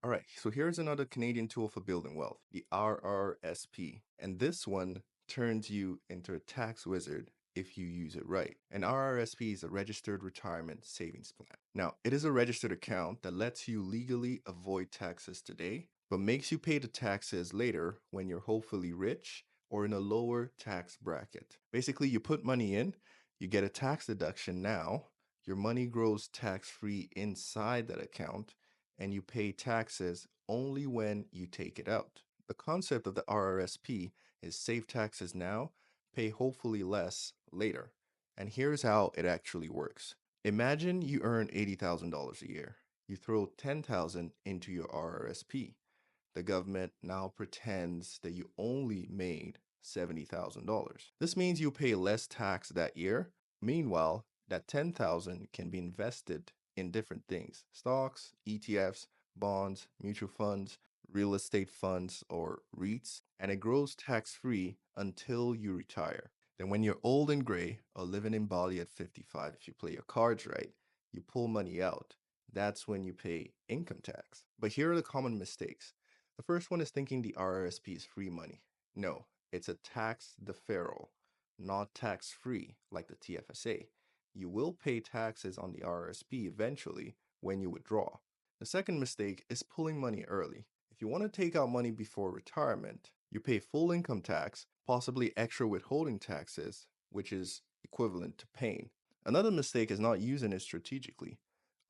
All right, so here's another Canadian tool for building wealth, the RRSP. And this one turns you into a tax wizard if you use it right. An RRSP is a registered retirement savings plan. Now, it is a registered account that lets you legally avoid taxes today, but makes you pay the taxes later when you're hopefully rich or in a lower tax bracket. Basically, you put money in, you get a tax deduction now, your money grows tax-free inside that account, and you pay taxes only when you take it out. The concept of the RRSP is save taxes now, pay hopefully less later. And here's how it actually works. Imagine you earn $80,000 a year. You throw $10,000 into your RRSP. The government now pretends that you only made $70,000. This means you pay less tax that year. Meanwhile, that $10,000 can be invested in different things: stocks, ETFs, bonds, mutual funds, real estate funds, or REITs, and it grows tax-free until you retire. Then when you're old and gray or living in Bali at 55, if you play your cards right, you pull money out. That's when you pay income tax. But here are the common mistakes. The first one is thinking the RRSP is free money. No, it's a tax deferral, not tax-free like the TFSA. You will pay taxes on the RRSP eventually when you withdraw. The second mistake is pulling money early. If you want to take out money before retirement, you pay full income tax, possibly extra withholding taxes, which is equivalent to pain. Another mistake is not using it strategically.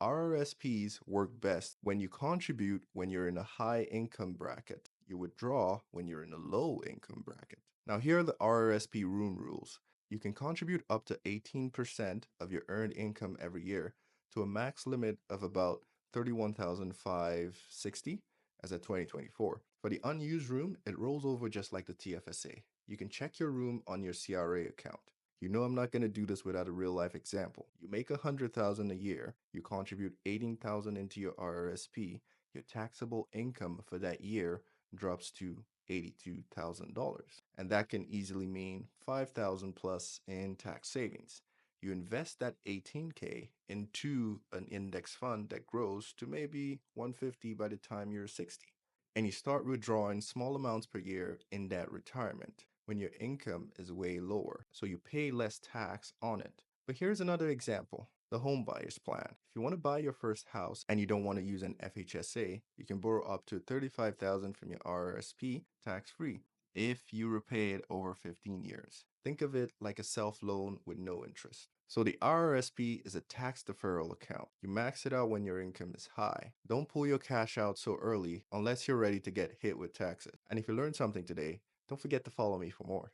RRSPs work best when you contribute when you're in a high income bracket. You withdraw when you're in a low income bracket. Now, here are the RRSP room rules. You can contribute up to 18% of your earned income every year to a max limit of about 31,560 as at 2024. For the unused room, it rolls over just like the TFSA. You can check your room on your CRA account. You know I'm not going to do this without a real life example. You make 100,000 a year, you contribute 18,000 into your RRSP, your taxable income for that year drops to $82,000. And that can easily mean 5,000 plus in tax savings. You invest that 18K into an index fund that grows to maybe 150 by the time you're 60. And you start withdrawing small amounts per year in that retirement when your income is way lower, so you pay less tax on it. But here's another example: the home buyer's plan. If you want to buy your first house and you don't want to use an FHSA, you can borrow up to $35,000 from your RRSP tax-free if you repay it over 15 years. Think of it like a self-loan with no interest. So the RRSP is a tax deferral account. You max it out when your income is high. Don't pull your cash out so early unless you're ready to get hit with taxes. And if you learned something today, don't forget to follow me for more.